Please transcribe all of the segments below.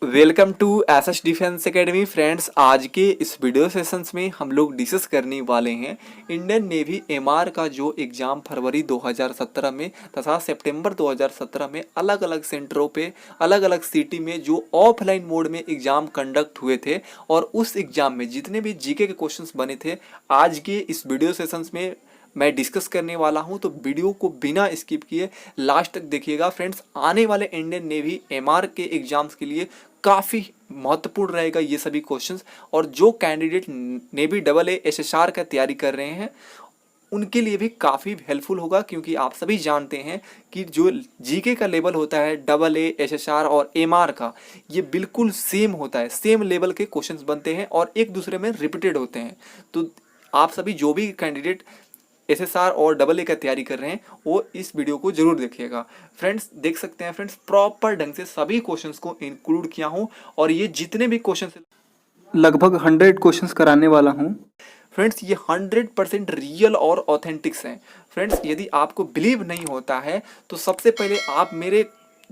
Welcome to SS defence academy friends. आज के इस वीडियो सेशंस में हम लोग डिस्कस करने वाले हैं इंडियन नेवी एमआर का जो एग्ज़ाम फरवरी 2017 में तथा सितंबर 2017 में अलग अलग सेंटरों पे अलग अलग सिटी में जो ऑफलाइन मोड में एग्ज़ाम कंडक्ट हुए थे और उस एग्ज़ाम में जितने भी जीके के क्वेश्चंस बने थे आज के इस वीडियो सेशंस में मैं डिस्कस करने वाला हूं। तो वीडियो को बिना स्किप किए लास्ट तक देखिएगा फ्रेंड्स। आने वाले इंडियन नेवी एमआर के एग्जाम्स के लिए काफ़ी महत्वपूर्ण रहेगा ये सभी क्वेश्चंस। और जो candidate navy double A SSR का तैयारी कर रहे हैं उनके लिए भी काफ़ी हेल्पफुल होगा, क्योंकि आप सभी जानते हैं कि जो जीके का लेवल होता है डबल ए एसएसआर और एमआर का, ये बिल्कुल सेम होता है, सेम लेवल के क्वेश्चंस बनते हैं और एक दूसरे में रिपीटेड होते हैं। तो आप सभी जो भी कैंडिडेट एसएसआर और डबल ए का तैयारी कर रहे हैं वो इस वीडियो को जरूर देखिएगा फ्रेंड्स। देख सकते हैं फ्रेंड्स, प्रॉपर ढंग से सभी क्वेश्चंस को इंक्लूड किया हूं और ये जितने भी क्वेश्चंस लगभग 100 क्वेश्चंस कराने वाला हूं। फ्रेंड्स ये 100% रियल और ऑथेंटिक्स हैं। फ्रेंड्स यदि आपको बिलीव नहीं होता है तो सबसे पहले आप मेरे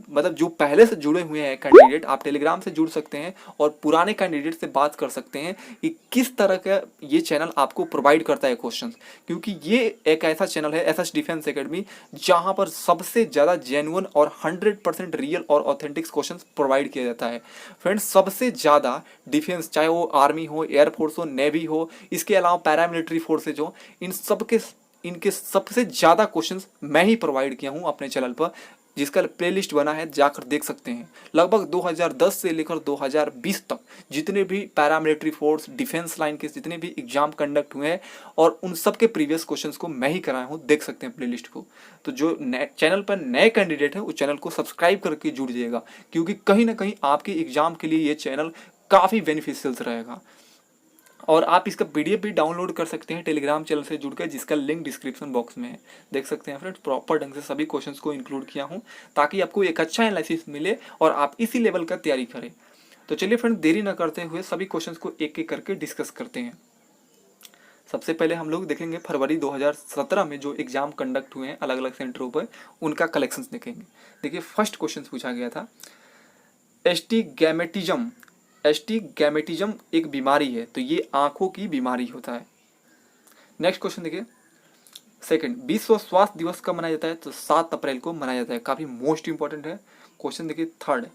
जो पहले से जुड़े हुए हैं कैंडिडेट, आप टेलीग्राम से जुड़ सकते हैं और पुराने कैंडिडेट से बात कर सकते हैं कि किस तरह का ये चैनल आपको प्रोवाइड करता है क्वेश्चंस। क्योंकि ये एक ऐसा चैनल है एसएस डिफेंस एकेडमी जहां पर सबसे ज़्यादा जेन्युइन और 100% रियल और ऑथेंटिक्स क्वेश्चंस प्रोवाइड किया जाता है। फ्रेंड्स सबसे ज़्यादा डिफेंस, चाहे वो आर्मी हो, एयरफोर्स हो, नेवी हो, इसके अलावा पैरामिलिट्री फोर्सेज हो, इनके सबसे ज़्यादा क्वेश्चंस मैं ही प्रोवाइड किया हूँ अपने चैनल पर, जिसका प्लेलिस्ट बना है, जाकर देख सकते हैं। लगभग 2010 से लेकर 2020 तक जितने भी पैरामिलिट्री फोर्स, डिफेंस लाइन के जितने भी एग्जाम कंडक्ट हुए हैं और उन सब के प्रीवियस क्वेश्चंस को मैं ही कराया हूँ, देख सकते हैं प्लेलिस्ट को। तो जो चैनल पर नए कैंडिडेट हैं उस चैनल को सब्सक्राइब करके जुड़ जाइएगा, क्योंकि कहीं ना कहीं आपके एग्जाम के लिए ये चैनल काफ़ी बेनिफिशियल रहेगा। और आप इसका पीडीएफ भी डाउनलोड कर सकते हैं टेलीग्राम चैनल से जुड़कर, जिसका लिंक डिस्क्रिप्शन बॉक्स में है। देख सकते हैं फ्रेंड्स, प्रॉपर ढंग से सभी क्वेश्चंस को इंक्लूड किया हूं ताकि आपको एक अच्छा एनालिसिस मिले और आप इसी लेवल का तैयारी करें। तो चलिए फ्रेंड्स, देरी न करते हुए सभी क्वेश्चंस को एक एक करके डिस्कस करते हैं। सबसे पहले हम लोग देखेंगे फरवरी 2017 में जो एग्जाम कंडक्ट हुए हैं अलग अलग सेंटरों पर, उनका कलेक्शंस देखेंगे। देखिए फर्स्ट क्वेश्चन पूछा गया था, एस्टिगैमेटिज्म एस्टिगैमेटिज्म एक बीमारी है, तो ये आंखों की बीमारी होता है। नेक्स्ट क्वेश्चन देखिए, सेकंड, विश्व स्वास्थ्य दिवस कब मनाया जाता है? तो 7 अप्रैल को मनाया जाता है, काफी मोस्ट इंपॉर्टेंट है। क्वेश्चन देखिए थर्ड,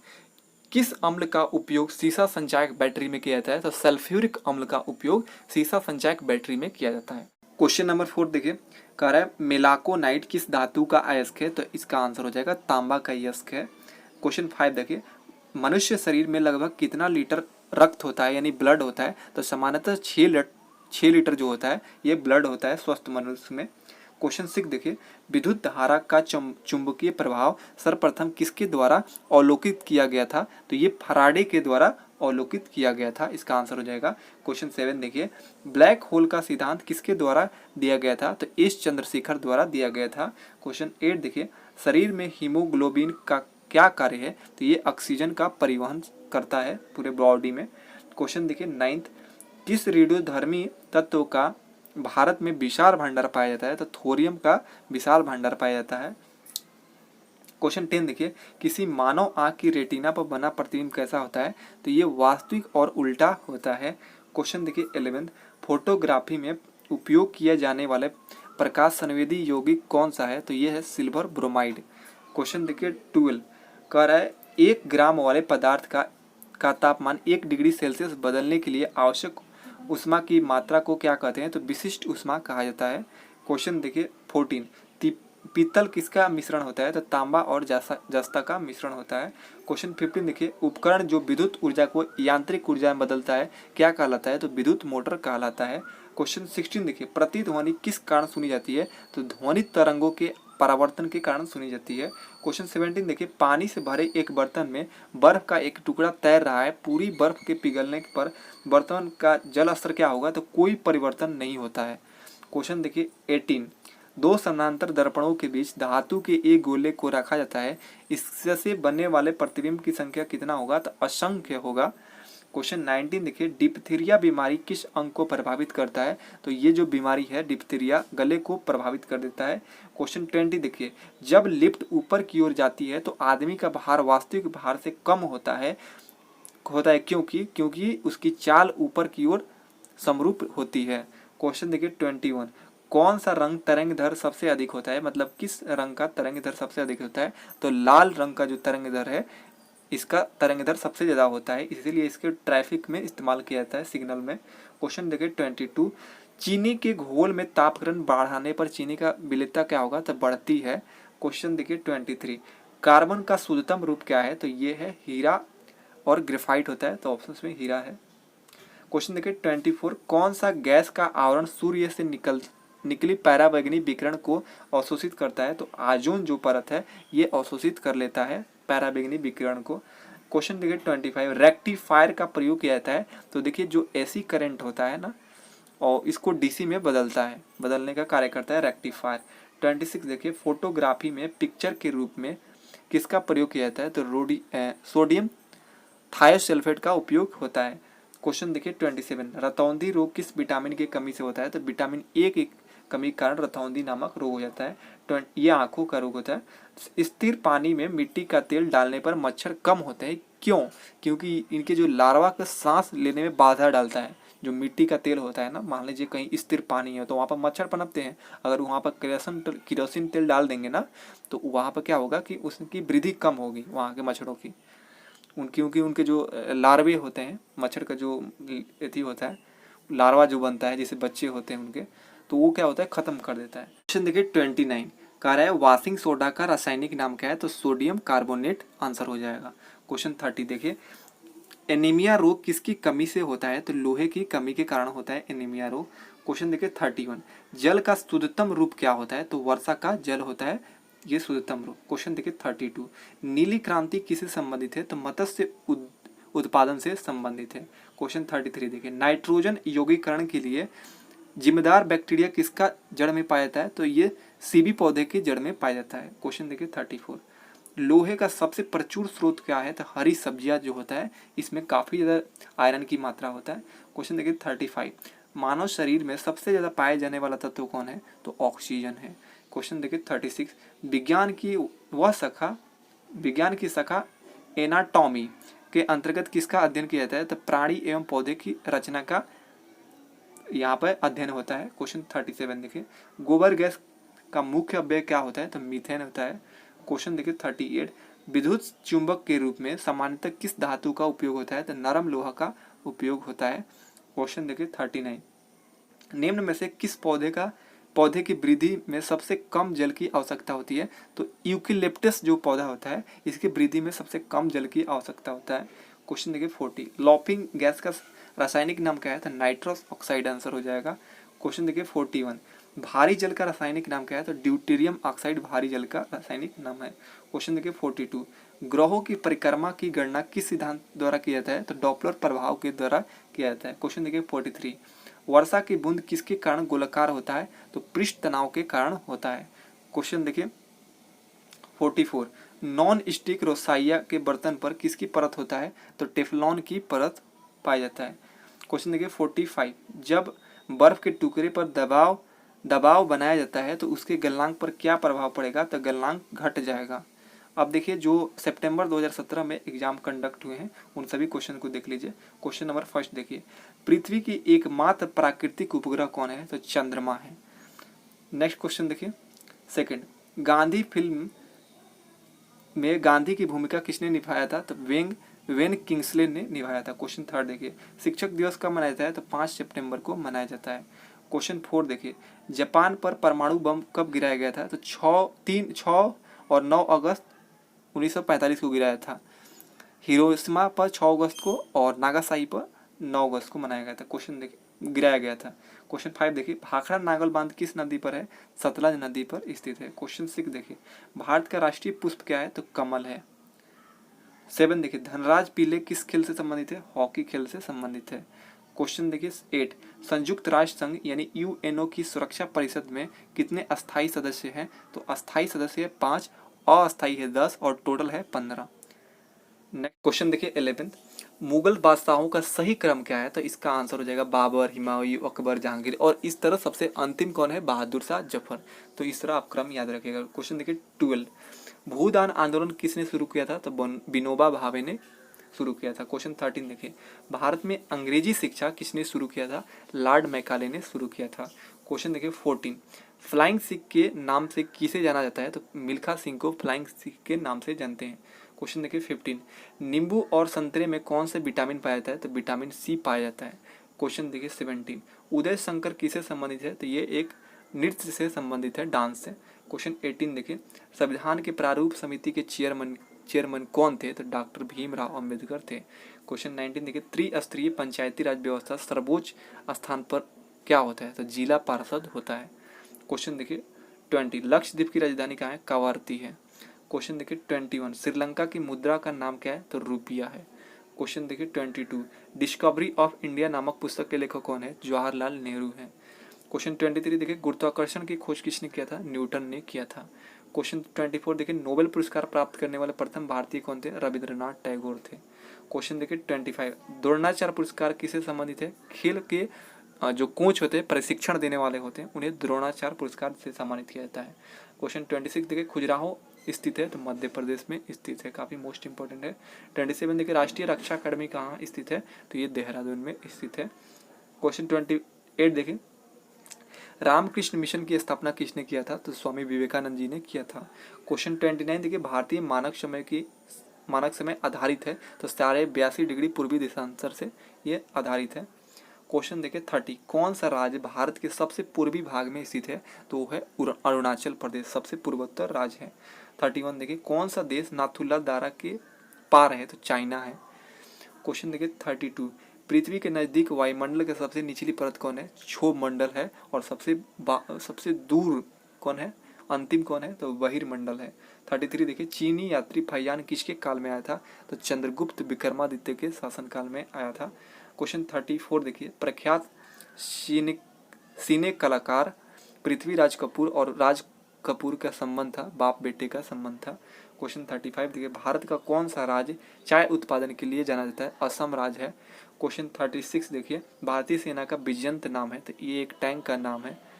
किस अम्ल का उपयोग सीसा संचायक बैटरी में किया जाता है? तो सल्फ्यूरिक अम्ल का उपयोग सीसा संचायक बैटरी में किया जाता है। क्वेश्चन नंबर 4 देखिए, कह रहा है मेलाकोनाइट किस धातु का अयस्क है? तो इसका आंसर हो जाएगा तांबा का अयस्क है। क्वेश्चन 5 देखिए, मनुष्य शरीर में लगभग कितना लीटर रक्त होता है यानी ब्लड होता है? तो सामान्यतः 6 लीटर जो होता है ये ब्लड होता है स्वस्थ मनुष्य में। क्वेश्चन 6 देखिए, विद्युत धारा का चुंबकीय प्रभाव सर्वप्रथम किसके द्वारा अवलोकित किया गया था? तो ये फराडे के द्वारा अवलोकित किया गया था, इसका आंसर हो जाएगा। क्वेश्चन 7 देखिए, ब्लैक होल का सिद्धांत किसके द्वारा दिया गया था? तो एस चंद्रशेखर द्वारा दिया गया था। क्वेश्चन 8 देखिए, शरीर में हीमोग्लोबिन का क्या कार्य है? तो ये ऑक्सीजन का परिवहन करता है पूरे बॉडी में। क्वेश्चन देखिए 9th, किस रेडियोधर्मी तत्व का भारत में विशाल भंडार पाया जाता है? तो थोरियम का विशाल भंडार पाया जाता है। क्वेश्चन 10 देखिए, किसी मानव आंख की रेटिना पर बना प्रतिबिंब कैसा होता है? तो ये वास्तविक और उल्टा होता है। क्वेश्चन देखिए 11th, फोटोग्राफी में उपयोग किया जाने वाले प्रकाश संवेदी यौगिक कौन सा है? तो ये है सिल्वर ब्रोमाइड। क्वेश्चन देखिए 12, कह रहा है 1 ग्राम वाले पदार्थ का तापमान 1 डिग्री सेल्सियस बदलने के लिए आवश्यक उष्मा की मात्रा को क्या कहते हैं? तो विशिष्ट उष्मा कहा जाता है। क्वेश्चन देखिए 14, पीतल किसका मिश्रण होता है? तो तांबा और जस्ता का मिश्रण होता है। क्वेश्चन 15 देखिए, उपकरण जो विद्युत ऊर्जा को यांत्रिक ऊर्जा में बदलता है क्या कहलाता है? तो विद्युत मोटर कहलाता है। क्वेश्चन 16 देखिए, प्रतिध्वनि किस कारण सुनी जाती है? तो ध्वनि तरंगों के परावर्तन के कारण सुनी जाती है। क्वेश्चन 17 देखिए, पानी से भरे एक बर्तन में बर्फ का एक टुकड़ा तैर रहा है, पूरी बर्फ के पिघलने पर बर्तन का जल स्तर क्या होगा? तो कोई परिवर्तन नहीं होता है। क्वेश्चन देखिए 18, 2 समानांतर दर्पणों के बीच धातु के एक गोले को रखा जाता है, इससे बनने वाले प्रतिबिंब की संख्या कितना होगा? तो असंख्य होगा। क्वेश्चन 19 देखिए, डिप्थीरिया बीमारी किस अंग को प्रभावित करता है? तो ये जो बीमारी है डिप्थीरिया गले को प्रभावित कर देता है। क्वेश्चन 20 देखिए, जब लिफ्ट ऊपर की ओर जाती है तो आदमी का भार वास्तविक भार से कम होता है, होता है क्योंकि उसकी चाल ऊपर की ओर समरूप होती है। क्वेश्चन देखिए 21, कौन सा रंग तरंगदैर्घ्य सबसे अधिक होता है, मतलब किस रंग का तरंगदैर्घ्य सबसे अधिक होता है, तो लाल रंग का जो तरंगदैर्घ्य है इसका तरंगदैर्घ्य सबसे ज़्यादा होता है, इसीलिए इसके ट्रैफिक में इस्तेमाल किया जाता है, सिग्नल में। क्वेश्चन देखिए 22, चीनी के घोल में तापक्रम बढ़ाने पर चीनी का विलेयता क्या होगा, तो बढ़ती है। क्वेश्चन देखिए 23, कार्बन का शुद्धतम रूप क्या है, तो ये है हीरा और ग्रेफाइट होता है, तो ऑप्शन में हीरा है। क्वेश्चन देखिए 24, कौन सा गैस का आवरण सूर्य से निकली पराबैंगनी विकिरण को अवशोषित करता है, तो ओजोन जो परत है ये अवशोषित कर लेता है पराबैंगनी विकिरण को। क्वेश्चन देखिए 25, रेक्टिफायर का प्रयोग किया जाता है, तो देखिए जो एसी करंट होता है ना और इसको डीसी में बदलने का कार्य करता है रेक्टिफायर। 26 देखिए, फोटोग्राफी में पिक्चर के रूप में किसका प्रयोग किया जाता है, तो सोडियम थायोसल्फेट का उपयोग होता है। क्वेश्चन देखिए 27, रतौंधी रोग किस विटामिन की कमी से होता है, तो विटामिन ए की कमी के कारण रतौंधी नामक रोग हो जाता है। ये आंखों का रोग होता है। स्थिर पानी में मिट्टी का तेल डालने पर मच्छर कम होते हैं, क्यों, क्योंकि इनके जो लार्वा का सांस लेने में बाधा डालता है। जो मिट्टी का तेल होता है ना, मान लीजिए कहीं स्थिर पानी है तो वहाँ पर मच्छर पनपते हैं, अगर वहाँ पर केरोसिन तेल डाल देंगे ना तो वहाँ पर क्या होगा कि उसकी वृद्धि कम होगी वहाँ के मच्छरों की, क्योंकि उनके जो लार्वे होते हैं, मच्छर का जो एथी होता है, लार्वा जो बनता है जिसे बच्चे होते हैं उनके, तो वो क्या होता है खत्म कर देता है। क्वेश्चन देखिए 29, कह रहा है वॉशिंग सोडा का रासायनिक नाम क्या है, तो सोडियम कार्बोनेट आंसर हो जाएगा। क्वेश्चन 30 देखिए, एनीमिया रोग किसकी कमी से होता है, तो लोहे की कमी के कारण होता है एनीमिया रोग। क्वेश्चन देखिए 31, जल का शुद्धतम रूप क्या होता है, तो वर्षा का जल होता है ये शुद्धतम रूप। क्वेश्चन देखिए 32, नीली क्रांति किससे संबंधित है, तो मत्स्य उत्पादन से संबंधित है। क्वेश्चन 33 देखिए, नाइट्रोजन यौगिकरण के लिए जिम्मेदार बैक्टीरिया किसका जड़ में पाया जाता है, तो ये सीबी पौधे के जड़ में पाया जाता है। क्वेश्चन देखिए 34, लोहे का सबसे प्रचुर स्रोत क्या है, तो हरी सब्जियां जो होता है इसमें काफ़ी ज़्यादा आयरन की मात्रा होता है। क्वेश्चन देखिए 35, मानव शरीर में सबसे ज़्यादा पाए जाने वाला तत्व कौन है, तो ऑक्सीजन है। क्वेश्चन देखिए 36, विज्ञान की शाखा एनाटॉमी के अंतर्गत किसका अध्ययन किया जाता है, तो प्राणी एवं पौधे की रचना का यहाँ पर अध्ययन होता है। क्वेश्चन 37 देखिए, गोबर गैस का मुख्य अवयव क्या होता है, तो मीथेन होता है। क्वेश्चन देखिए 38, विद्युत चुंबक के रूप में सामान्यतः किस धातु का उपयोग होता है, तो नरम लोहा का उपयोग होता है। क्वेश्चन देखिए 39, निम्न में से किस पौधे की वृद्धि में सबसे कम जल की आवश्यकता होती है, तो यूकेलिप्टस जो पौधा होता है इसकी वृद्धि में सबसे कम जल की आवश्यकता होता है। क्वेश्चन देखिए 40, लॉपिंग गैस का रासायनिक नाम क्या है, तो नाइट्रस ऑक्साइड आंसर हो जाएगा। क्वेश्चन देखिए 41, भारी जल का रासायनिक नाम क्या है, तो ड्यूटेरियम ऑक्साइड भारी जल का रासायनिक नाम है। क्वेश्चन देखिए 42, ग्रहों की परिक्रमा की गणना किस सिद्धांत द्वारा किया जाता है, तो डॉपलर प्रभाव के द्वारा किया जाता है। क्वेश्चन देखिए 43, वर्षा की बूंद किसके कारण गोलाकार होता है, तो पृष्ठ तनाव के कारण होता है। क्वेश्चन देखिए 44, नॉन स्टिक रोसाइया के बर्तन पर किसकी परत होता है, तो टेफलॉन की परत पाया जाता है। क्वेश्चन देखिए 45, जब बर्फ के टुकड़े पर दबाव बनाया जाता है तो उसके गलनांक पर क्या प्रभाव पड़ेगा, तो गलनांक घट जाएगा। अब देखिए जो सितंबर 2017 में एग्जाम कंडक्ट हुए हैं उन सभी क्वेश्चन को देख लीजिए। क्वेश्चन नंबर फर्स्ट देखिए, पृथ्वी की एकमात्र प्राकृतिक उपग्रह कौन है, तो चंद्रमा है। नेक्स्ट क्वेश्चन देखिए सेकंड, गांधी फिल्म में गांधी की भूमिका किसने निभाया था, तो वेन किंग्सले ने निभाया था। क्वेश्चन थर्ड देखिए, शिक्षक दिवस कब मनाया जाता है, तो 5 सितंबर को मनाया जाता है। क्वेश्चन 4 देखिए, जापान पर परमाणु बम कब गिराया गया था, तो 6 और 9 अगस्त 1945 को गिराया था। हिरोशिमा पर 6 अगस्त को और नागासाकी पर 9 अगस्त को मनाया गया था। क्वेश्चन देखिए गिराया गया था। क्वेश्चन 5 देखिए, भाखड़ा नागल बांध किस नदी पर है, सतलज नदी पर स्थित है। क्वेश्चन 6 देखिए, भारत का राष्ट्रीय पुष्प क्या है, तो कमल है। 7 देखिए, धनराज पिल्ले किस खेल से संबंधित है, हॉकी खेल से संबंधित है। क्वेश्चन देखिए 8, संयुक्त राष्ट्र संघ यानी यूएनओ की सुरक्षा परिषद में कितने अस्थायी सदस्य हैं, तो अस्थायी सदस्य है 5, अस्थायी है 10 और टोटल है 15। नेक्स्ट क्वेश्चन देखिए 11, मुगल बादशाहों का सही क्रम क्या है, तो इसका आंसर हो जाएगा बाबर, हुमायूं, अकबर, जहांगीर और इस तरह सबसे अंतिम कौन है, बहादुर शाह जफर। तो इस तरह आप क्रम याद रखिएगा। क्वेश्चन देखिए 12, भूदान आंदोलन किसने शुरू किया था, तो विनोबा भावे ने शुरू किया था। क्वेश्चन 13 देखिए, भारत में अंग्रेजी शिक्षा किसने शुरू किया था? लॉर्ड मैकाले ने शुरू किया था। क्वेश्चन देखिए 14, फ्लाइंग सिख के नाम से किसे जाना जाता है? तो मिल्खा सिंह को फ्लाइंग सिख के नाम से जानते हैं। क्वेश्चन देखिए 15, नींबू और संतरे में कौन से विटामिन पाया जाता है? तो विटामिन सी पाया जाता है। क्वेश्चन देखिए 17, उदय शंकर किससे संबंधित है? तो ये एक नृत्य से संबंधित है, डांस से। क्वेश्चन 18 देखिए, संविधान के प्रारूप समिति के चेयरमैन कौन थे? तो डॉक्टर भीमराव अंबेडकर थे। क्वेश्चन 19 देखिए, त्रिस्तरीय पंचायती राज व्यवस्था सर्वोच्च स्थान पर क्या होता है? तो जिला पार्षद होता है। क्वेश्चन देखिए 20, लक्षद्वीप की राजधानी कहाँ है? कवारती है। क्वेश्चन देखिए 21, श्रीलंका की मुद्रा का नाम क्या है? तो रुपया है। क्वेश्चन देखिए 22, डिस्कवरी ऑफ इंडिया नामक पुस्तक के लेखक कौन है? जवाहरलाल नेहरू हैं। क्वेश्चन 23 देखिए, गुरुत्वाकर्षण की खोज किसने किया था? न्यूटन ने किया था। क्वेश्चन 24 देखिए, नोबेल पुरस्कार प्राप्त करने वाले प्रथम भारतीय कौन थे? रविंद्रनाथ टैगोर थे। क्वेश्चन देखिए 25, द्रोणाचार्य पुरस्कार किससे संबंधित है? खेल के जो कोच होते हैं, प्रशिक्षण देने वाले होते हैं, उन्हें द्रोणाचार्य पुरस्कार से सम्मानित किया जाता है। क्वेश्चन 26 देखिए, खजुराहो स्थित है? तो मध्य प्रदेश में स्थित है, काफ़ी मोस्ट इंपॉर्टेंट है। 27 देखिए, राष्ट्रीय रक्षा अकादमी कहाँ स्थित है? तो ये देहरादून में स्थित है। क्वेश्चन 28 देखिए, रामकृष्ण मिशन की स्थापना किसने किया था? तो स्वामी विवेकानंद जी ने किया था। क्वेश्चन 29 देखिए, भारतीय मानक समय आधारित है? तो 82.5 डिग्री पूर्वी देशांतर से ये आधारित है। क्वेश्चन देखिए 30, कौन सा राज्य भारत के सबसे पूर्वी भाग में स्थित है? तो वो है अरुणाचल प्रदेश, सबसे पूर्वोत्तर राज्य है। 31 देखिए, कौन सा देश नाथुला दारा के पार है? तो चाइना है। क्वेश्चन देखिए 32, पृथ्वी के नज़दीक वायुमंडल के सबसे निचली परत कौन है? क्षोभ मंडल है। और सबसे दूर कौन है? अंतिम कौन है? तो बहिर्मंडल है। 33 देखिए, चीनी यात्री फैयान किसके काल में आया था? तो चंद्रगुप्त विक्रमादित्य के शासनकाल में आया था। क्वेश्चन 34 देखिए, प्रख्यात सिने कलाकार पृथ्वीराज कपूर और राज कपूर का संबंध था? बाप बेटे का संबंध था। क्वेश्चन 35 देखिए, भारत का कौन सा राज्य चाय उत्पादन के लिए जाना जाता है? असम राज्य है। क्वेश्चन 36 देखिए, भारतीय सेना का विजयंत नाम है? तो ये एक टैंक का नाम है।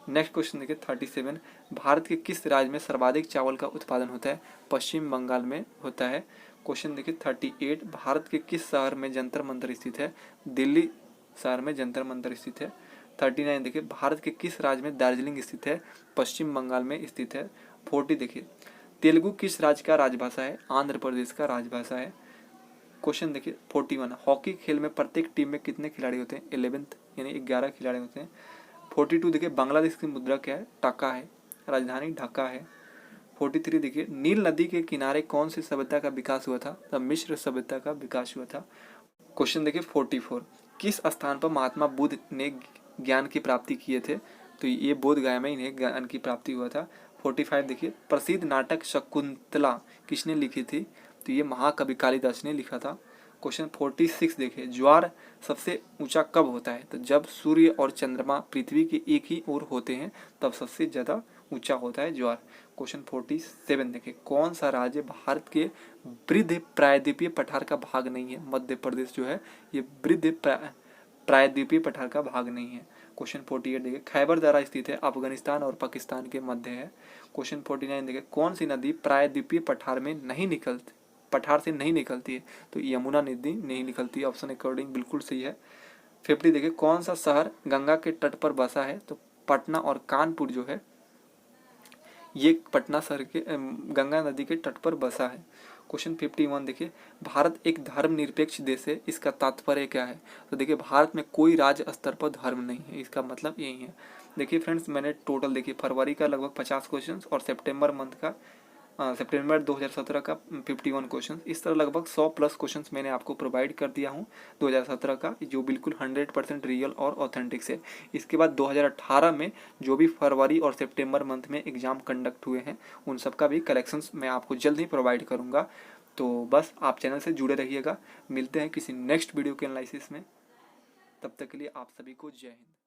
नेक्स्ट क्वेश्चन देखिए 37, भारत के किस राज्य में सर्वाधिक चावल का उत्पादन होता है? पश्चिम बंगाल में होता है। क्वेश्चन देखिए 38, भारत के किस शहर में जंतर मंतर स्थित है? दिल्ली शहर में जंतर मंतर स्थित है। 39 देखिए, भारत के किस राज्य में दार्जिलिंग स्थित है? पश्चिम बंगाल में स्थित है। 40 देखिए, तेलुगु किस राज्य का राजभाषा है? आंध्र प्रदेश का राजभाषा है। क्वेश्चन देखिए 41, हॉकी खेल में प्रत्येक टीम में कितने खिलाड़ी होते हैं? 11 यानी 11 खिलाड़ी होते हैं। 42 देखिए, बांग्लादेश की मुद्रा क्या है? टका है, राजधानी ढाका है। 43 देखिए, नील नदी के किनारे कौन सी सभ्यता का विकास हुआ था? तो मिस्र सभ्यता का विकास हुआ था। क्वेश्चन देखिए 44, किस स्थान पर महात्मा बुद्ध ने ज्ञान की प्राप्ति किए थे? तो ये बोध गया में इन्हें ज्ञान की प्राप्ति हुआ था। 45 देखिए, प्रसिद्ध नाटक शकुंतला किसने लिखी थी? तो ये महाकवि कालिदास ने लिखा था। क्वेश्चन 46 देखिए, ज्वार सबसे ऊंचा कब होता है? तो जब सूर्य और चंद्रमा पृथ्वी के एक ही ओर होते हैं तब सबसे ज़्यादा ऊंचा होता है ज्वार। क्वेश्चन 47 देखिए, कौन सा राज्य भारत के वृद्ध प्रायद्वीपीय पठार का भाग नहीं है? मध्य प्रदेश जो है ये वृद्ध प्रायद्वीपीय पठार का भाग नहीं है। क्वेश्चन 48 देखिए, खैबर दरा स्थित है? अफगानिस्तान और पाकिस्तान के मध्य है। क्वेश्चन 49 देखिए, कौन सी नदी प्रायद्वीपीय पठार से नहीं निकलती है? तो यमुना नदी नहीं निकलती है। ऑप्शन अकॉर्डिंग बिल्कुल सही है। 50 देखिए, कौन सा शहर गंगा के तट पर बसा है? तो पटना और कानपुर जो है ये पटना शहर के गंगा नदी के तट पर बसा है। क्वेश्चन 51 देखिए, भारत एक धर्मनिरपेक्ष देश है, इसका तात्पर्य क्या है? तो देखिए, भारत में कोई राज्य स्तर पर धर्म नहीं है, इसका मतलब यही है। देखिए फ्रेंड्स, मैंने टोटल देखिए फरवरी का लगभग 50 क्वेश्चन और सितंबर 2017 का 51 क्वेश्चन, इस तरह लगभग 100+ क्वेश्चंस मैंने आपको प्रोवाइड कर दिया हूँ 2017 का, जो बिल्कुल 100% रियल और ऑथेंटिक है। इसके बाद 2018 में जो भी फरवरी और सितंबर मंथ में एग्ज़ाम कंडक्ट हुए हैं उन सब का भी कलेक्शंस मैं आपको जल्द ही प्रोवाइड करूँगा। तो बस आप चैनल से जुड़े रहिएगा। मिलते हैं किसी नेक्स्ट वीडियो के एनालिसिस में, तब तक के लिए आप सभी को जय हिंद।